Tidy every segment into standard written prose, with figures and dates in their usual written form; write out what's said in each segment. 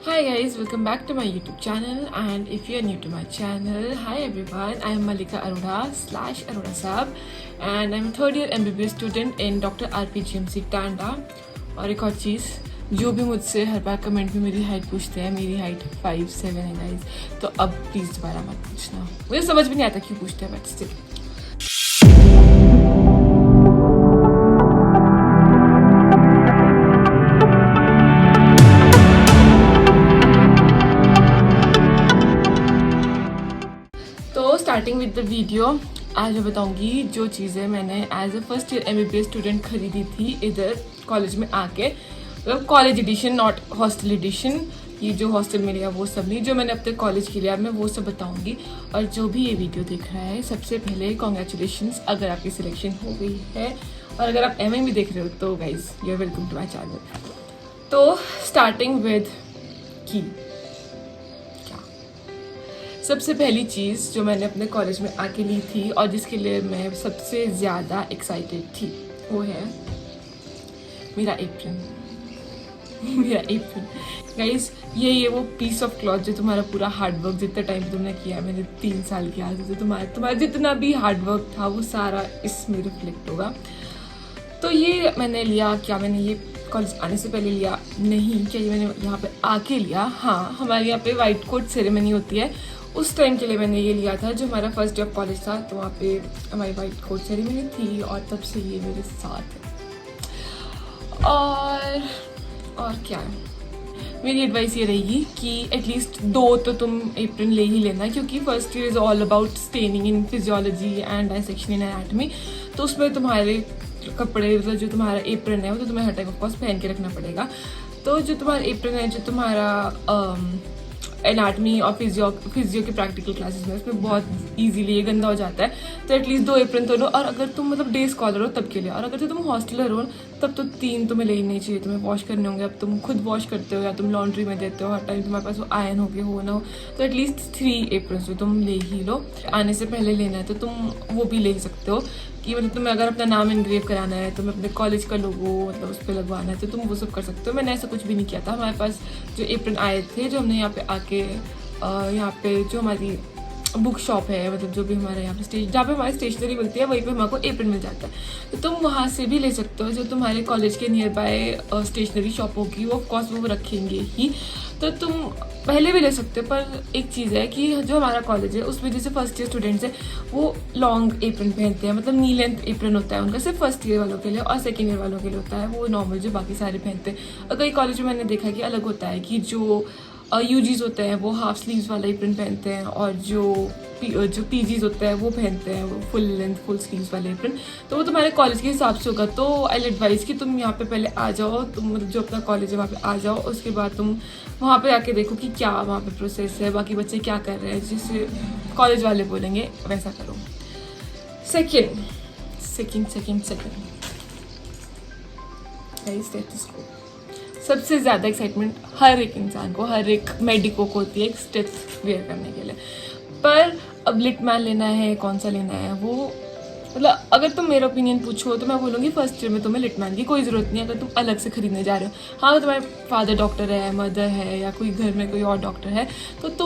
Hi guys, welcome back to my YouTube channel, and if you are new to my channel, hi everyone, I am Malika Arora slash Arora Saab, and I'm a third year MBBS student in Dr. RPGMC Tanda. और एक और चीज़, जो भी मुझसे हर बार comment में मेरी height पूछते हैं, मेरी हाइट 5'7" है गाइज, तो अब प्लीज़ दोबारा मत पूछना। मुझे समझ भी नहीं आता क्यों पूछते हैं, but still. Starting with the video, आज मैं बताऊंगी जो चीज़ें मैंने as a first year MBBS student खरीदी थी इधर कॉलेज में आके, मतलब college edition, not hostel edition. ये जो हॉस्टल में लिया वो सब नहीं, जो मैंने अपने कॉलेज के लिया मैं वो सब बताऊंगी। और जो भी ये वीडियो देख रहा है, सबसे पहले कॉन्ग्रेचुलेशंस अगर आपकी सिलेक्शन हो गई है, और अगर आप MM भी देख रहे हो तो guys you are welcome to my channel. तो स्टार्टिंग विद की सबसे पहली चीज़ जो मैंने अपने कॉलेज में आके ली थी और जिसके लिए मैं सबसे ज़्यादा एक्साइटेड थी, वो है मेरा एप्रन। मेरा एप्रन गाइस, ये वो पीस ऑफ क्लॉथ जो तुम्हारा पूरा हार्डवर्क जितना टाइम तुमने किया, मैंने 3 साल किया, तो तुम्हारा जितना भी हार्डवर्क था वो सारा इसमें रिफ्लेक्ट होगा। तो ये मैंने लिया, क्या मैंने ये कॉलेज आने से पहले लिया? नहीं। क्या ये मैंने यहाँ पे आके लिया? हाँ, हमारे यहाँ पे वाइट कोट सेरेमनी होती है, उस टाइम के लिए मैंने ये लिया था। जो हमारा फर्स्ट डे ऑफ कॉलेज था, तो वहाँ पे हमारी वाइट कोट सेरेमनी थी, और तब से ये मेरे साथ है। और क्या है, मेरी एडवाइस ये रहेगी कि एटलीस्ट 2 तो तुम एप्रन ले ही लेना, क्योंकि first year is all about staining in physiology and dissection in anatomy. तो उसमें तुम्हारे कपड़े, मतलब जो तुम्हारा एप्रन है वो तो तुम्हें हर टाइम ऑफ कोर्स पहन के रखना पड़ेगा। तो जो तुम्हारा एप्रन है, जो तुम्हारा एनाटमी और फिजियो के प्रैक्टिकल क्लासेस में, उसमें बहुत इजीली ये गंदा हो जाता है। तो एटलीस्ट 2 एप्रन तो लो। और अगर तुम मतलब डे स्कॉलर हो तब के लिए, और अगर तुम हॉस्टलर हो तब तो 3 तुम्हें ले ही नहीं चाहिए, तुम्हें वॉश करने होंगे। अब तुम खुद वॉश करते हो या तुम लॉन्ड्री में देते हो, हर टाइम तुम्हारे पास वो आयरन हो गया हो ना हो, तो एटलीस्ट 3 एप्रन तो तुम ले ही लो। आने से पहले लेना है तो तुम वो भी ले सकते हो, कि मतलब तुम्हें अगर अपना नाम इनग्रेव कराना है, तुम्हें अपने कॉलेज का लोगो मतलब उस पर लगवाना है, तो तुम वो सब कर सकते हो। मैंने ऐसा कुछ भी नहीं किया था। हमारे पास जो एप्रन आए थे, जो हमने यहाँ पे आके यहाँ पे जो हमारी बुक शॉप है, मतलब जो भी हमारे यहाँ पे जहाँ पे हमारी स्टेशनरी मिलती है, वहीं पे हमारे को एप्रन मिल जाता है। तो तुम वहाँ से भी ले सकते हो। जो तुम्हारे कॉलेज के नियर बाय स्टेशनरी शॉप होगी, वो ऑफकोर्स वो रखेंगे ही, तो तुम पहले भी ले सकते हो। पर एक चीज़ है कि जो हमारा कॉलेज है उसमें जैसे फर्स्ट ईयर स्टूडेंट्स हैं, वो लॉन्ग एप्रन पहनते हैं, मतलब नी लेंथ एप्रन होता है उनका, सिर्फ फर्स्ट ईयर वालों के लिए, और सेकेंड ईयर वालों के लिए होता है वो नॉर्मल जो बाकी सारे पहनते हैं। और कई कॉलेज में मैंने देखा कि अलग होता है, कि जो UGs होते हैं वो हाफ स्लीव्स वाला एप्रन पहनते हैं, और जो PGs होते हैं वो पहनते हैं वो फुल लेंथ फुल स्लीव्स वाले एप्रन। तो वो तुम्हारे कॉलेज के हिसाब से होगा। तो आई एडवाइस कि तुम यहाँ पे पहले आ जाओ, तुम मतलब जो अपना कॉलेज है वहाँ पे आ जाओ, उसके बाद तुम वहाँ पे आके देखो कि क्या वहाँ पे प्रोसेस है, बाकी बच्चे क्या कर रहे हैं, जिससे कॉलेज वाले बोलेंगे वैसा करो। Second stethoscope. सबसे ज़्यादा एक्साइटमेंट हर एक इंसान को, हर एक मेडिको को होती है एक स्टेथ वेयर करने के लिए। पर अब लिटमैन लेना है, कौन सा लेना है, वो मतलब अगर तुम मेरा ओपिनियन पूछो तो मैं बोलूँगी फर्स्ट ईयर में तुम्हें लिटमैन की कोई ज़रूरत नहीं है, अगर तुम अलग से खरीदने जा रहे हो। हाँ, अगर तुम्हारे फादर डॉक्टर है, मदर है, या कोई घर में कोई और डॉक्टर है, तो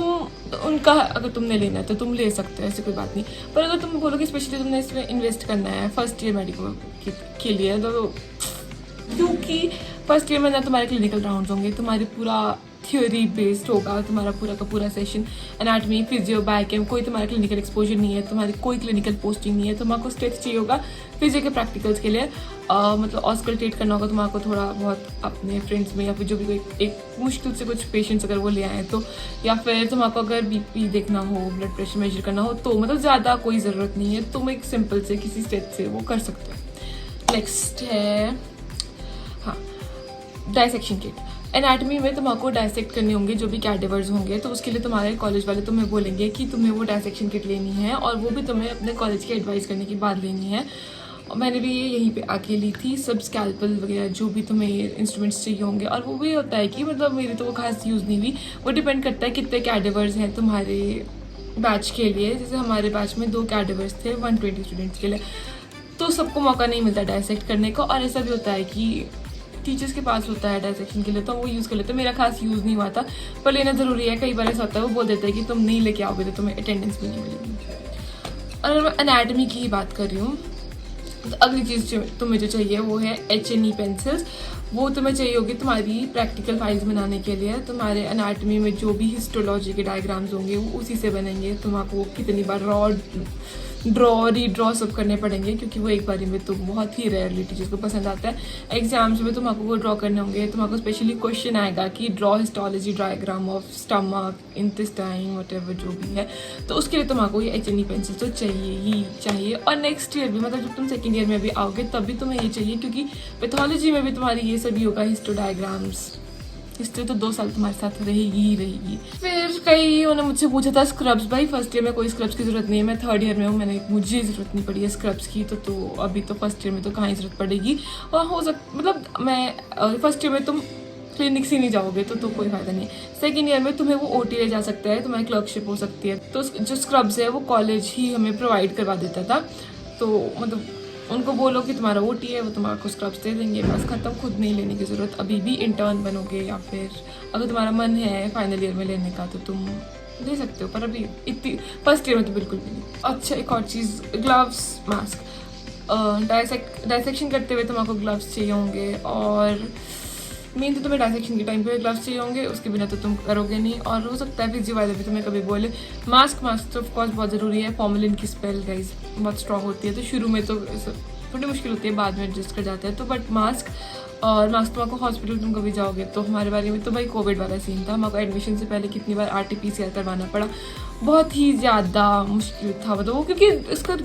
उनका अगर तुमने लेना है तो तुम ले सकते हो, ऐसी कोई बात नहीं। पर अगर तुम बोलोगे स्पेशली तुमने इसमें इन्वेस्ट करना है फर्स्ट ईयर मेडिको के लिए, तो क्योंकि फर्स्ट ईयर में ना तुम्हारे क्लिनिकल राउंड्स होंगे, तुम्हारी पूरा थ्योरी बेस्ड होगा, तुम्हारा पूरा का पूरा सेशन एनाटमी फिजियो बायोकेम, कोई तुम्हारा क्लिनिकल एक्सपोजर नहीं है, तुम्हारी कोई क्लिनिकल पोस्टिंग नहीं है, तुम्हारे स्टेथ चाहिए होगा फिजियो के प्रैक्टिकल्स के लिए। मतलब ऑस्कल्टेट करना होगा तुम्हारे थोड़ा बहुत अपने फ्रेंड्स में, या फिर जो भी कोई एक मुश्किल से कुछ पेशेंट्स अगर वो ले आए तो, या फिर तुम्हारे अगर BP देखना हो, ब्लड प्रेशर मेजर करना हो, तो मतलब ज़्यादा कोई ज़रूरत नहीं है, तुम एक सिंपल से किसी स्टेथ से वो कर सकते हो। नेक्स्ट है डायसेक्शन किट। एनाटमी में तुमको डायसेक्ट करने होंगे जो भी कैडेवर्स होंगे, तो उसके लिए तुम्हारे कॉलेज वाले तुम्हें बोलेंगे कि तुम्हें वो डायसेक्शन किट लेनी है, और वो भी तुम्हें अपने कॉलेज की एडवाइस करने के बाद लेनी है। और मैंने भी यहीं पे आके ली थी, सब स्कैल्पल वगैरह जो भी तुम्हें इंस्ट्रूमेंट्स चाहिए होंगे। और वो भी होता है कि मतलब मेरी तो वो खास यूज़ नहीं हुई, वो डिपेंड करता है कितने कैडेवर्स हैं तुम्हारे बैच के लिए। जैसे हमारे बैच में 2 कैडेवर्स थे 120 स्टूडेंट्स के लिए, तो सबको मौका नहीं मिलता डायसेक्ट करने का। और ऐसा भी होता है कि टीचर्स के पास होता है डायसेक्शन के लिए, तो वो यूज़ कर लेते हैं। मेरा खास यूज़ नहीं हुआ था, पर लेना ज़रूरी है। कई बार ऐसा होता है वो बोल देते हैं कि तुम नहीं लेके आओगे तो तुम्हें अटेंडेंस भी नहीं मिलेगी। और अगर मैं एनाटमी की ही बात कर रही हूँ, तो अगली चीज़ जो तुम्हें जो चाहिए वो है HNE पेंसिल्स। वो तुम्हें चाहिए होगी तुम्हारी प्रैक्टिकल फाइल्स बनाने के लिए। तुम्हारे एनाटमी में जो भी हिस्टोलॉजी के डायग्राम्स होंगे वो उसी से बनेंगे। तुम्हारा कितनी बार रीड्रॉ सब करने पड़ेंगे, क्योंकि वो एक बारी में तो बहुत ही रेयरली टीचर्स को पसंद आता है। एग्जाम्स में तुम्हारा वो ड्रॉ करने होंगे। तुम्हारा स्पेशली क्वेश्चन आएगा कि draw histology diagram of stomach, intestine, whatever जो भी है। तो उसके लिए तुम्हारा ये HNE पेंसिल तो चाहिए ही चाहिए। और नेक्स्ट ईयर भी, मतलब जब तुम सेकेंड ईयर में भी आओगे तब भी तुम्हें ये चाहिए, क्योंकि पैथोलॉजी में भी तुम्हारी ये सभी होगा, हिस्टो डायग्राम्स। हिस्ट्री तो 2 साल तुम्हारे साथ रहेगी ही रहेगी। फिर कई उन्होंने मुझसे पूछा था स्क्रब्स। भाई फर्स्ट ईयर में कोई स्क्रब्स की जरूरत नहीं है, मैं थर्ड ईयर में हूँ, मुझे ज़रूरत नहीं पड़ी है स्क्रब्स की। तो अभी तो फर्स्ट ईयर में तो कहाँ ही ज़रूरत पड़ेगी। और हो मतलब मैं फर्स्ट ईयर में तुम क्लिनिक से नहीं जाओगे तो कोई फायदा नहीं है। सेकेंड ईयर में तुम्हें वो OT ले जा सकता है, तुम्हारी क्लर्कशिप हो सकती है। तो जो स्क्रब्स है वो कॉलेज ही हमें प्रोवाइड करवा देता था। तो मतलब उनको बोलो कि तुम्हारा OT है, वो तुम्हारा को स्क्रब्स दे देंगे, बस खत्म। खुद नहीं लेने की ज़रूरत। अभी भी इंटर्न बनोगे या फिर अगर तुम्हारा मन है फाइनल ईयर में लेने का तो तुम ले सकते हो, पर अभी इतनी फर्स्ट ईयर में तो बिल्कुल भी नहीं। अच्छा, एक और चीज़, ग्लव्स, मास्क। डायसेक्शन करते हुए तुम्हारा ग्लव्स चाहिए होंगे, और मेन तो तुम्हें डायसेक्शन के टाइम पे ग्लव्स चाहिए होंगे, उसके बिना तो तुम करोगे नहीं। और हो सकता है फिजियो वाले भी तुम्हें कभी बोले। मास्क तो ऑफकोर्स बहुत ज़रूरी है। फॉर्मेलिन की स्पेल गाइस बहुत स्ट्रॉन्ग होती है, तो शुरू में तो थोड़ी मुश्किल होती है, बाद में एडजस्ट कर जाता है। तो बट मास्क तुम्हारा हॉस्पिटल तुम कभी जाओगे तो हमारे बारे में तो भाई कोविड वाला सीन था। हमारा एडमिशन से पहले कितनी बार RT-PCR करवाना पड़ा, बहुत ही ज़्यादा मुश्किल था वो, क्योंकि इसका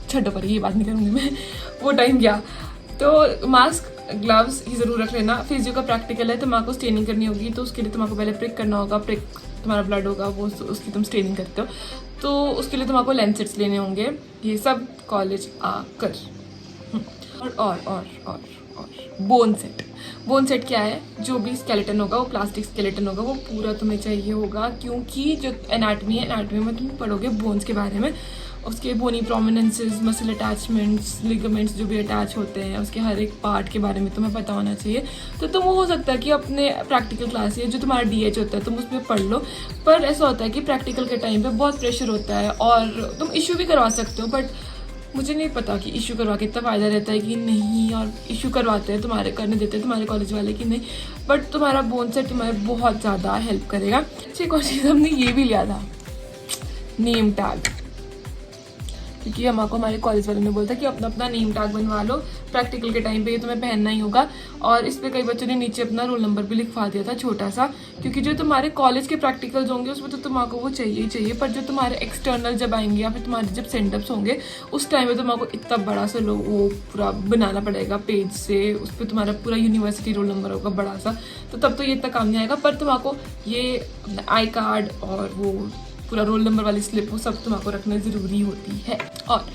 छड्डो पर ये बात नहीं करूँगी मैं, वो टाइम गया। तो मास्क, ग्लव्स ही ज़रूर रख लेना। फिजियो का प्रैक्टिकल है, तुम्हारा को स्टेनिंग करनी होगी, तो उसके लिए तुम्हारा पहले प्रिक करना होगा। प्रिक तुम्हारा ब्लड होगा, वो उसकी तुम स्टेनिंग करते हो, तो उसके लिए तुम्हारा लेंसेट्स लेने होंगे। ये सब कॉलेज आकर। और बोन सेट क्या है? जो भी स्केलेटन होगा वो प्लास्टिक स्केलेटन होगा, वो पूरा तुम्हें चाहिए होगा, क्योंकि जो एनाटमी है, एनाटमी में तुम पढ़ोगे बोन्स के बारे में, उसके बोनी प्रोमिनेंसेस, मसल अटैचमेंट्स, लिगामेंट्स जो भी अटैच होते हैं, उसके हर एक पार्ट के बारे में तुम्हें पता होना चाहिए। तो तुम हो सकता है कि अपने प्रैक्टिकल क्लास या जो तुम्हारा DH होता है तुम उसमें पढ़ लो, पर ऐसा होता है कि प्रैक्टिकल के टाइम पे बहुत प्रेशर होता है और तुम इशू भी करवा सकते हो। बट मुझे नहीं पता कि इशू करवा के इतना फ़ायदा रहता है कि नहीं, और इशू करवाते हैं तुम्हारे करने देते हैं तुम्हारे कॉलेज वाले कि नहीं, बट तुम्हारा बोन सेट तुम्हें बहुत ज़्यादा हेल्प करेगा। अच्छी एक और चीज़ हमने ये भी लिया था, नेम टैग, क्योंकि हमारे कॉलेज वालों ने बोला था कि अपना अपना नेम टैग बनवा लो, प्रैक्टिकल के टाइम पे ये तुम्हें पहनना ही होगा। और इस पर कई बच्चों ने नीचे अपना रोल नंबर भी लिखवा दिया था छोटा सा, क्योंकि जो तुम्हारे कॉलेज के प्रैक्टिकल्स होंगे उसमें तो तुम्हारा वो चाहिए ही चाहिए, पर जो तुम्हारे एक्सटर्नल जब आएंगे या फिर तुम्हारे जब सेंडअप्स होंगे उस टाइम में तुम्हारा इतना बड़ा सा वो पूरा बनाना पड़ेगा पेज से, उस पर तुम्हारा पूरा यूनिवर्सिटी रोल नंबर होगा बड़ा सा, तो तब तो ये इतना काम नहीं आएगा। पर तुम्हारा ये आई कार्ड और वो पूरा रोल नंबर वाली स्लिप, वो सब तुम्हारा रखना ज़रूरी होती है। और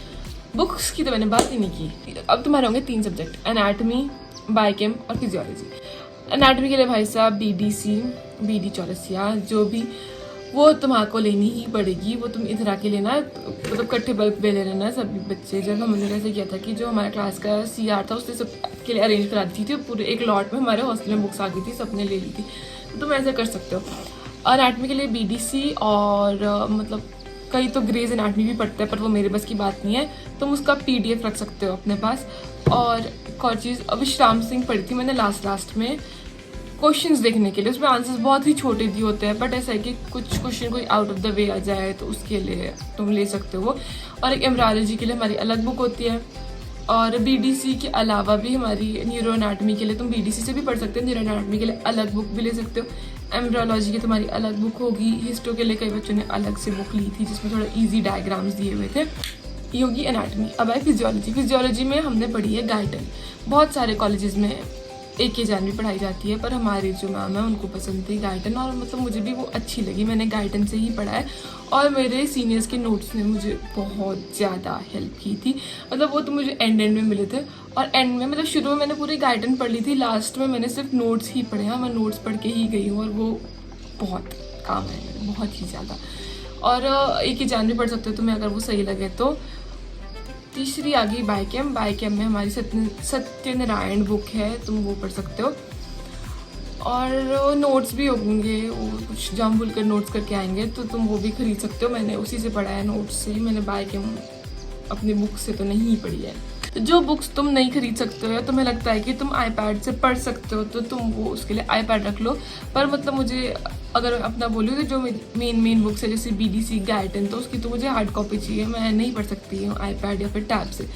बुक्स की तो मैंने बात ही नहीं की। अब तुम्हारे होंगे 3 सब्जेक्ट, एनाटमी, बायोकेम और फिजियोलॉजी। एनाटमी के लिए भाई साहब BD चौरसिया जो भी, वो तुम्हारे को लेनी ही पड़ेगी। वो तुम इधर आके लेना, मतलब कट्ठे बल्क में ले लेना सभी बच्चे। जब हमने ऐसे किया था कि जो हमारे क्लास का CR था उसने सब के लिए अरेंज करा दी थी, पूरे एक लॉट में हमारे हॉस्टल में बुक्स आ गई थी, सबने ले ली थी, तो तुम ऐसे कर सकते हो। और एनाटमी के लिए BDC और मतलब कई तो ग्रेज एनाटमी भी पढ़ते हैं, पर वो मेरे बस की बात नहीं है, तुम उसका PDF रख सकते हो अपने पास। और एक और चीज़, विश्राम सिंह पढ़ी थी मैंने लास्ट में क्वेश्चंस देखने के लिए, उसमें आंसर्स बहुत ही छोटे दिए होते हैं, बट ऐसा है कि कुछ क्वेश्चन कोई आउट ऑफ द वे आ जाए तो उसके लिए तुम ले सकते हो वो। और एक एम्ब्रायोलॉजी के लिए हमारी अलग बुक होती है, और BDC के अलावा भी हमारी न्यूरो एनाटमी के लिए तुम BDC से भी पढ़ सकते हो, न्यूरो एनाटमी के लिए अलग बुक भी ले सकते हो। एम्ब्रियोलॉजी की तुम्हारी अलग बुक होगी। हिस्टो के लिए कई बच्चों ने अलग से बुक ली थी जिसमें थोड़ा इजी डायग्राम्स दिए हुए थे। ये होगी एनाटमी। अब है फिजियोलॉजी में हमने पढ़ी है गाइटन। बहुत सारे कॉलेजेस में AK जानवी पढ़ाई जाती है, पर हमारी जो मैम है उनको पसंद थी गाइटन, और मतलब मुझे भी वो अच्छी लगी, मैंने गाइटन से ही पढ़ा है। और मेरे सीनियर्स के नोट्स ने मुझे बहुत ज़्यादा हेल्प की थी, मतलब वो तो मुझे एंड में मिले थे। और एंड में मतलब शुरू में मैंने पूरी गाइडन पढ़ ली थी, लास्ट में मैंने सिर्फ नोट्स ही पढ़े हैं, मैं नोट्स पढ़ के ही गई हूँ, और वो बहुत काम है मेरे, बहुत ही ज़्यादा। और एक ही जानवी पढ़ सकते हो तुम्हें अगर वो सही लगे तो। तीसरी आ गई बायकेम। बायकेम में हमारी सत्यनारायण बुक है, तुम वो पढ़ सकते हो। और नोट्स भी होंगे, वो कुछ जाम भूल कर नोट्स करके आएंगे, तो तुम वो भी खरीद सकते हो। मैंने उसी से पढ़ा है, नोट्स से। मैंने बायकेम अपनी बुक से तो नहीं पढ़ी है। तो जो बुक्स तुम नहीं खरीद सकते हो या तुम्हें लगता है कि तुम आईपैड से पढ़ सकते हो, तो तुम वो उसके लिए आईपैड रख लो। पर मतलब मुझे अगर अपना बोलूँ तो जो मेन बुक्स है जैसे BDC गाइडन, तो उसकी तो मुझे हार्ड कॉपी चाहिए, मैं नहीं पढ़ सकती हूँ आईपैड या फिर टैब से।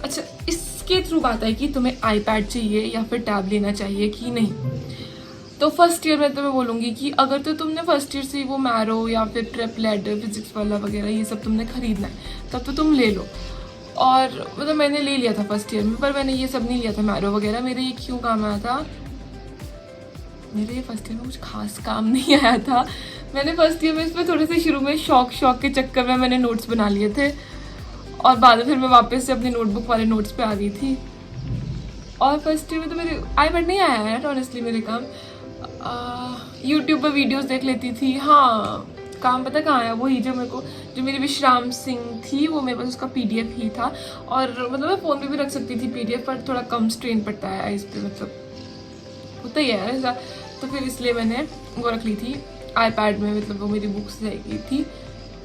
अच्छा, इसके थ्रू बात है कि तुम्हें आईपैड चाहिए या फिर टैब लेना चाहिए कि नहीं। तो फर्स्ट ईयर में तो मैं बोलूँगी कि अगर तो तुमने फर्स्ट ईयर से वो मैरो या फिर ट्रिप लैडर, फिजिक्स वाला वगैरह ये सब तुमने खरीदना है, तब तो तुम ले लो। और मतलब मैंने ले लिया था फर्स्ट ईयर में, पर मैंने ये सब नहीं लिया था मैरो वगैरह। मेरे ये क्यों काम आया था, मेरे फर्स्ट ईयर में कुछ खास काम नहीं आया था। मैंने फर्स्ट ईयर में इसमें थोड़े से शुरू में शौक के चक्कर में मैंने नोट्स बना लिए थे, और बाद में फिर मैं वापस से अपनी नोटबुक वाले नोट्स पे आ गई थी। और फर्स्ट ईयर में तो मेरे आईपैड नहीं आया है ऑनेस्टली। मेरे काम यूट्यूब पर वीडियोस देख लेती थी। हाँ, काम पता कहाँ आया, वही जो मेरे को, जो मेरी विश्राम सिंह थी, वो मेरे पास उसका PDF ही था। और मतलब मैं फ़ोन पे भी रख सकती थी PDF, पर थोड़ा कम स्ट्रेन पड़ता है इस पर, मतलब होता ही है ऐसा। तो फिर इसलिए मैंने वो रख ली थी आईपैड में, मतलब वो मेरी बुक्स रह गई थी।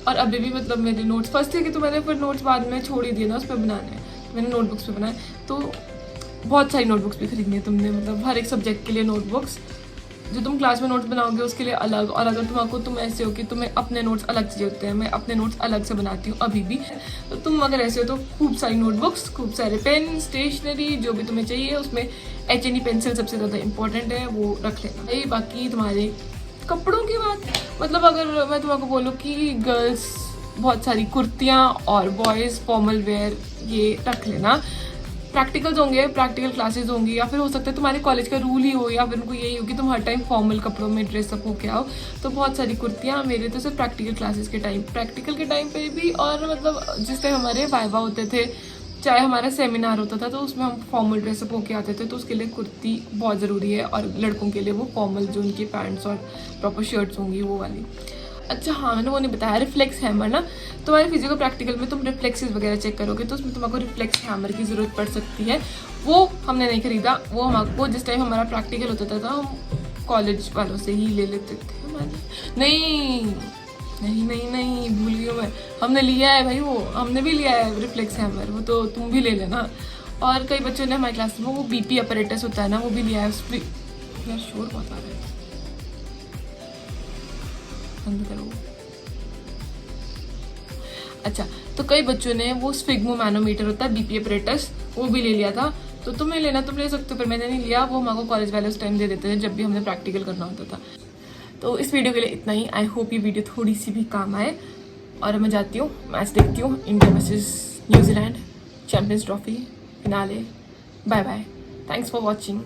और अभी भी मतलब मेरे नोट्स फर्स्ट ईयर के तो मैंने फिर नोट्स बाद में छोड़ ही दिए ना उस पर बनाने, मैंने नोटबुक्स पे बनाए। तो बहुत सारी नोटबुक्स भी खरीदनी है तुमने, मतलब हर एक सब्जेक्ट के लिए नोटबुक्स। जो तुम क्लास में नोट्स बनाओगे उसके लिए अलग, और अगर तुम ऐसे हो कि तुम्हें अपने नोट्स अलग चाहिए होते हैं, मैं अपने नोट्स अलग से बनाती हूँ अभी भी, तो तुम अगर ऐसे हो तो खूब सारी नोटबुक्स, खूब सारे पेन, स्टेशनरी, जो भी तुम्हें चाहिए उसमें HNE पेंसिल सबसे ज़्यादा इंपॉर्टेंट है, वो रख लेना। बाकी तुम्हारे कपड़ों की बात, मतलब अगर मैं तुम्हारे बोलूँ कि गर्ल्स बहुत सारी कुर्तियाँ और बॉयज़ फॉर्मल वेयर ये रख लेना। प्रैक्टिकल्स होंगे, प्रैक्टिकल क्लासेस होंगी, या फिर हो सकता है तुम्हारे कॉलेज का रूल ही हो, या फिर उनको यही हो कि तुम हर टाइम फॉर्मल कपड़ों में ड्रेसअप होके आओ। तो बहुत सारी कुर्तियाँ, मेरे तो सिर्फ प्रैक्टिकल क्लासेस के टाइम, प्रैक्टिकल के टाइम पे भी, और मतलब जिस टाइम हमारे वाइवा होते थे, चाहे हमारा सेमिनार होता था, तो उसमें हम फॉर्मल ड्रेसअप होके आते थे, तो उसके लिए कुर्ती बहुत ज़रूरी है। और लड़कों के लिए वो फॉर्मल जो उनकी पैंट्स और प्रॉपर शर्ट्स होंगी वो वाली। अच्छा हाँ, मैंने वो नहीं बताया, रिफ्लेक्स हैमर ना, तुम्हारे फिजिकल प्रैक्टिकल में तुम रिफ्लेक्सेस वगैरह चेक करोगे तो उसमें तुमको रिफ्लेक्स हैमर की ज़रूरत पड़ सकती है। वो हमने नहीं खरीदा, वो हमको जिस टाइम हमारा प्रैक्टिकल होता था हम कॉलेज वालों से ही ले लेते थे। नहीं भूल गई मैं, हमने लिया है भाई, वो हमने भी लिया है रिफ्लेक्स हैमर, वो तो तुम भी ले लेना। और कई बच्चों ने हमारी क्लास में वो BP अपरेटस होता है ना, वो भी लिया है। उस पर यार शोर बहुत आ रहा है, बंद करो। अच्छा, तो कई बच्चों ने वो स्फिग्मो मैनोमीटर होता है BP अपरेटस, वो भी ले लिया था। तो तुम्हें लेना, तुम ले सकते हो, पर मैंने नहीं लिया। वो हमारे कॉलेज वाले उस टाइम दे देते थे जब भी हमने प्रैक्टिकल करना होता था। तो इस वीडियो के लिए इतना ही। आई होप ये वीडियो थोड़ी सी भी काम आए। और मैं जाती हूँ, मैच देखती हूँ, India versus New Zealand, Champions Trophy finale. Bye bye, thanks for watching.